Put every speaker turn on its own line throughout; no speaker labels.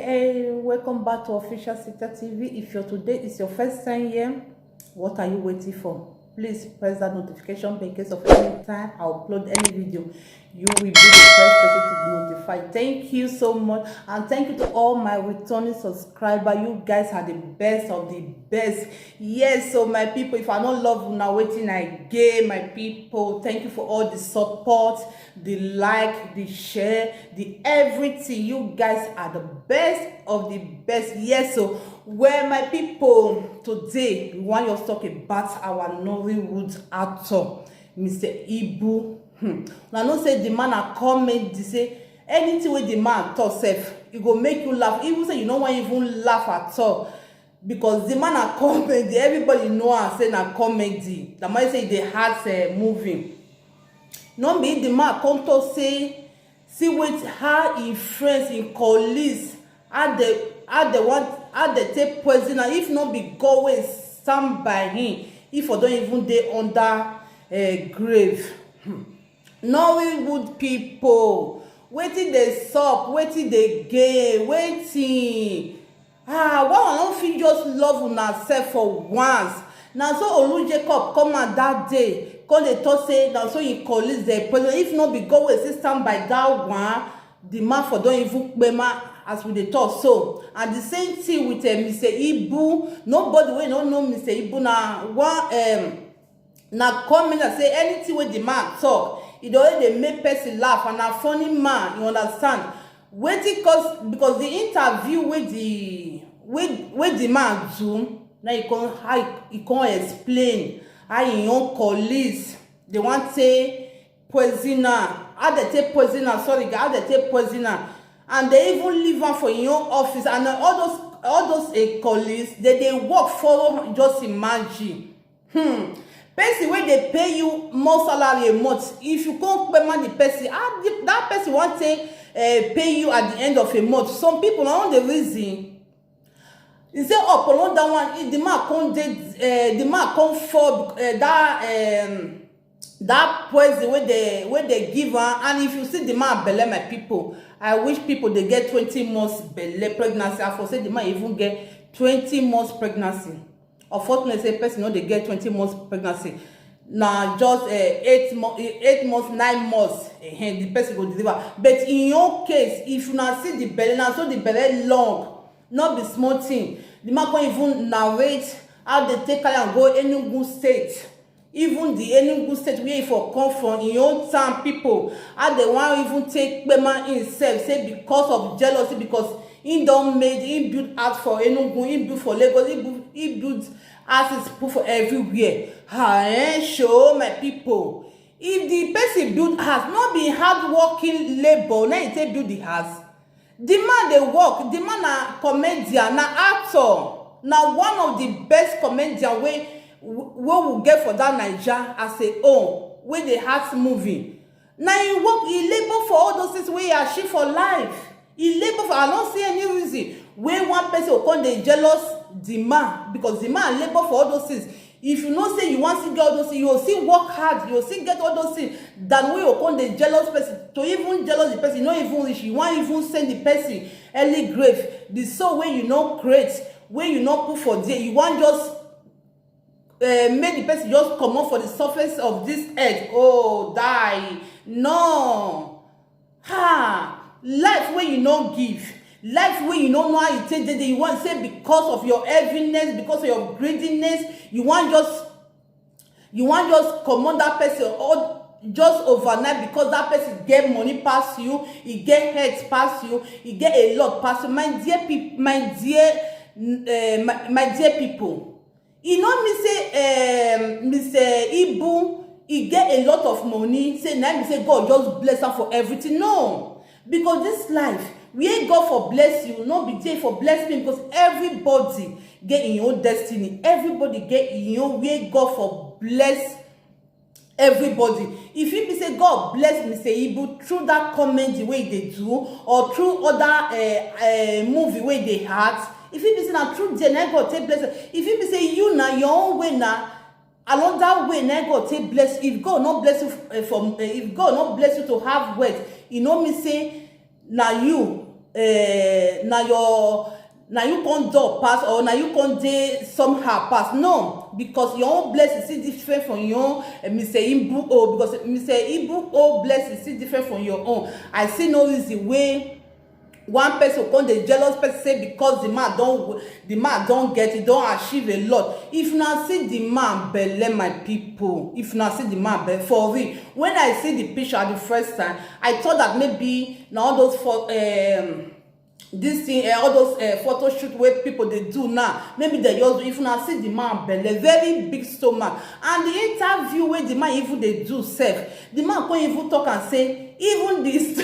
Hey, welcome back to Official Sita TV. If today is your first time here, what are you waiting for? Please press that notification bell in case of any time I upload any video. You will be the first person to be notified. Thank you so much, and thank you to all my returning subscribers. You guys are the best of the best. Yes, so my people, if I don't love you now, waiting again, my people. Thank you for all the support, the like, the share, the everything. You guys are the best of the best. Yes, so well, my people, today we want to talk about our Nollywood actor, Mr. Ibu. Now, no say the man a comment, they say anything with the man talk self, it go make you laugh. Even say you don't want even laugh at all, because the man a comment, everybody know and say na comedy. The man say the heart moving. No be the man come to say, see with how in friends, in colleagues, how they take poison, and if not be God wey stand by him, if I don't even dey under grave. Nollywood people, wetin dey sup, wetin dey gain, wetin why una no fit just love una sef for once? Na so Olu Jacob come out that day come dey talk say na so him colleagues dey poison. If no be God wey still stand by that one, the man for don even kpema as we dey talk so. And the same thing with Mr. Ibu. Nobody wey no know Mr. Ibu na one na comment that say anything wey the man talk, e dey always dey make person laugh, and na funny man, you understand. Wetin cause, because the interview wey the man do, na he come explain how him own colleagues dey wan take poison am, how they take poison am, sorry guys, how they take poison am, and they even leave am for him own office, and all those colleagues dey work for, just imagine. Person wey dey pay you more salary a month, if you come payment the person, how that person wan take pay you at the end of a month? Some people na the reason he say upon that one, the man come for that poison wey they give am. And if you see the man belle, my people, I wish people they get 20 months belle pregnancy. I for say the man even get 20 months pregnancy. Unfortunately, say person no dey get 20 months pregnancy. Na just 8 months, 9 months, the person go deliver. But in your case, if you na see the belle, na so the belle long, not be small thing. The man can't even narrate how they take carry and go Enugu state. Even the Enugu state where he for come from, in your own town, people, how they want even take payment himself, say because of jealousy, because he build house for Enugu, he build for Lagos, he build houses put for everywhere. Show my people. If the person build house, not be hard working labor, now he take build the house. The man they work, the man na comedian, na actor, na one of the best comedian we will get for that Naija as a own, where the heart moving. Now he work, he labor for all those things where he achieve for life. He labor for, I don't see any reason where one person will come dey jealous the man, because the man labor for all those things. If you know say you want to get all those things, you will still work hard, you will still get all those things, than where you come the jealous person, to even jealous the person, not even rich, you want even send the person early grave. The soul where you not create, where you not put for there, you want just make the person just come up for the surface of this earth. Oh, die. No. Life where you not give, life where you don't know how you take the day, you want to say because of your heaviness, because of your greediness, you want just command that person or just overnight, because that person get money past you, he get heads past you, he get a lot past you. My dear people, my dear people, you know me say Mr. Ibu, he get a lot of money, say now me say God just bless him for everything. No. Because this life, where God for bless you, not be there for bless me, because everybody get in your own destiny. Everybody get in your way God for bless everybody. If you be say God bless Mr. Ibu through that comment the way they do, or through other movie way they had, if you be say now through the God take bless, if you be say you now your own way now, along that way now God take bless. If God not bless you if God not bless you to have wealth, you know me say now you na you can't do pass, or na you can't dey somehow pass. No, because your own blessing is different from your own. Mr. Ibu O, because Mr. Ibu O blessing is different from your own. I see no reason way one person come dey jealous person say because the man don get, he don achieve a lot. If na see the man belle, my people, if na see the man belle for real, when I see the picture the first time, I thought that maybe na all those for this thing, all those photo shoot where people they do now, maybe they just do. If na see the man belle, very big stomach, and the interview where the man even they do self, the man come even talk and say even this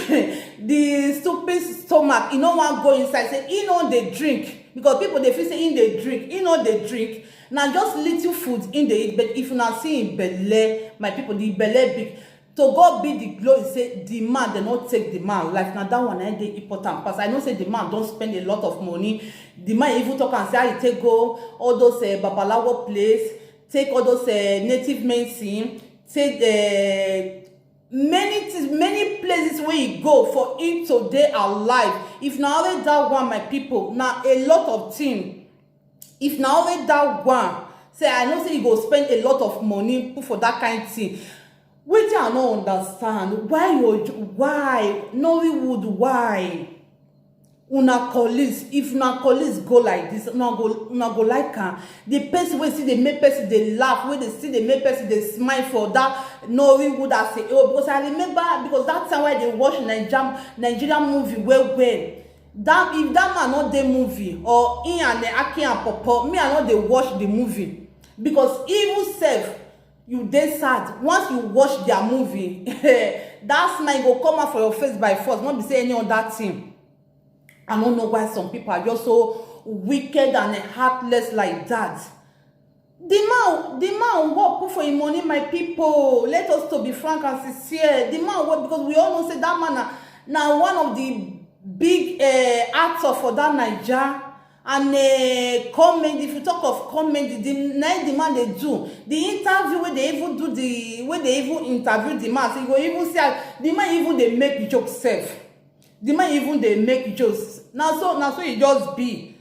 the stupid stomach, you no wan go inside, say he no dey drink, because people they feel say in dey drink, he no dey drink. Now just little food in the eat, but if na see him belle, my people, the belle big. To God be the glory, say the man, they not take the man life. Now that one I dey important pass. I know say the man don't spend a lot of money. The man even talk and say how he take go all those babalawo place, take all those native medicine, take many things, many places where he go for him to dey alive. If now only that one, my people, now a lot of things. If now only that one, say I know say you go spend a lot of money for that kind of thing. Wetin I no understand, why Nollywood, why una colleagues, if una colleagues go like this, una go like am. The person wey see the make person dey laugh, wey dey see the make person dey smile for that Nollywood as a whole. Because I remember, because that time when I dey watch Nigerian movie well, that if that man not dey movie, or he and Aki and Popo, me I no dey watch the movie, because even self you dey sad once you watch their movie. That smile go come out for your face by force, not be say any other thing. I don't know why some people are just so wicked and heartless like that. The man work put for him money, my people. Let us to be frank and sincere. The man work because we all know say that man now one of the big actor for that Naija. And comment, if you talk of comment, the man they do the interview where they even do where they even interview the man, so you go even say the man even they make jokes self. The man even they make jokes. Now so it just be.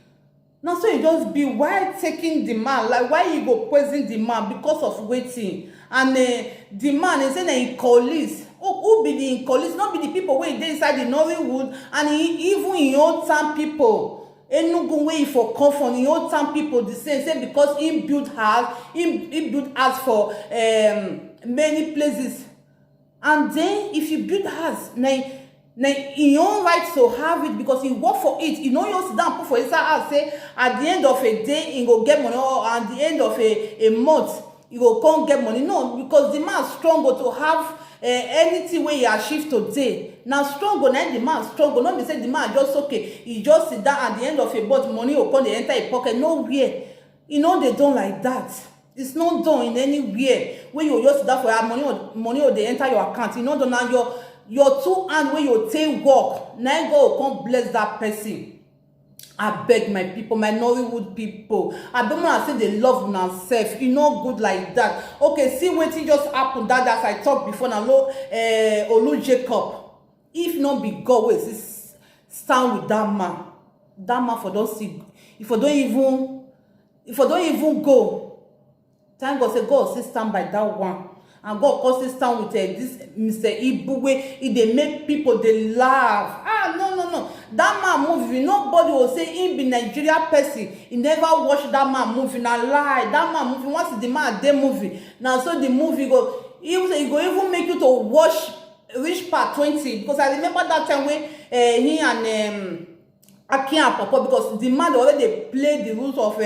Now so it just be, why taking the man, like why you go praising the man because of waiting. And the man is saying that he colleagues. Who be the colleagues? Not be the people where they inside the Nollywood, and even in old time people. Enugu way for come from the old time people the same because he built house, he built house for many places. And then if you build house, now in your right to have it because he work for it. You know you sit down put for inside house, say at the end of a day he go get money, or at the end of a month he go come get money. No, because the man strong to have anything where he achieve today. Now strong na the man strong, not be say the man just okay, he just sit down at the end of a month, money will come, they enter a pocket. Nowhere. You know they don't like that. It's not done in anywhere where you just sit down for money or they enter your account. You know don't now your two hand where you take work, now God will come bless that person. I beg my people, my Nollywood people, I don't want to say they love themselves. You know good like that. Okay, see what just happened that as I talked before now. Olu Jacob, if not be God, wait, stand with that man. That man for don't see. If I don't even go, thank God say God say stand by that one. And God also stand with this Mr. Ibu way. They make people they laugh. No. That man movie, nobody will say he be Nigeria person. He never watch that man movie. Now lie. That man movie, once the man they movie. Now so the movie go, he go even make you to watch reach part 20. Because I remember that time when he and Aki and Papa, because the man already played the rules of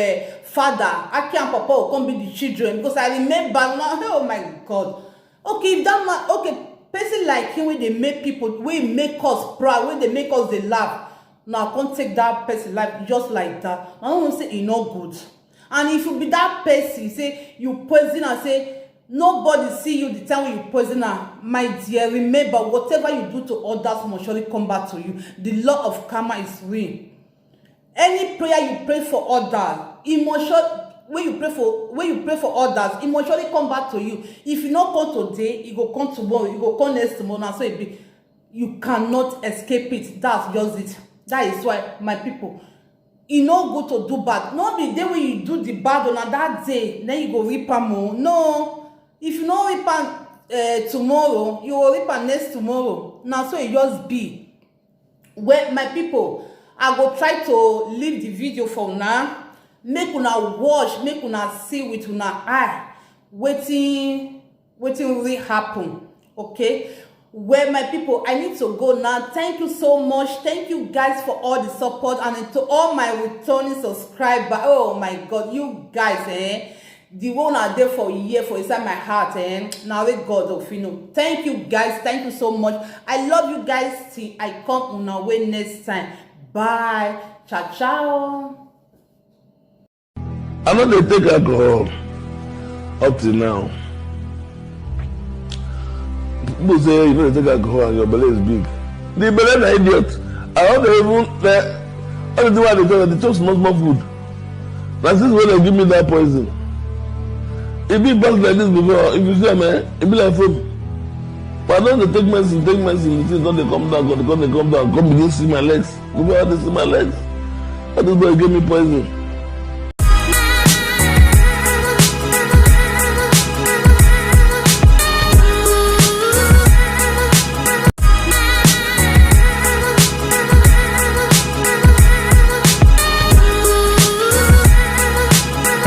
father. Aki and Papa will come be the children. Because I remember now, oh my God. Okay, if that man, okay, person like him, when they make people, when make us proud, when they make us they laugh. Now I can't take that person life just like that. I don't want to say it's not good. And if you be that person, say you poison and say nobody see you the time when you poison her, my dear, remember whatever you do to others must surely come back to you. The law of karma is real. Any prayer you pray for others, emotion when you pray for others, it must surely come back to you. If you not come today, it will come tomorrow, it will come next tomorrow. So it be, you cannot escape it. That's just it. That is why, my people, e no good to do bad. No be day when you do the bad on that day, then you go reap am o. No, if you no reap am tomorrow, you will reap am next tomorrow. Na so e just be. Well, my people, I go try to leave the video for una, make una watch, make una see with una eye wetin really happen. Okay. Well, my people, I need to go now. Thank you so much. Thank you guys for all the support, and to all my returning subscribers. Oh my God, you guys, the one are there for a year, for inside my heart, now with God of Thank you guys. Thank you so much. I love you guys. Till I come on our way next time. Bye. Ciao, ciao.
I'm not going to take alcohol up till now. People say you know they take alcohol and your belly is big. The belly are idiot. I don't even all the way they talk small food. That's this way they give me that poison. It be back like this before. If you see man, it be like food. But I don't take medicine, the things don't they come down, come begin to see my legs. Before they see my legs. But this boy give me poison.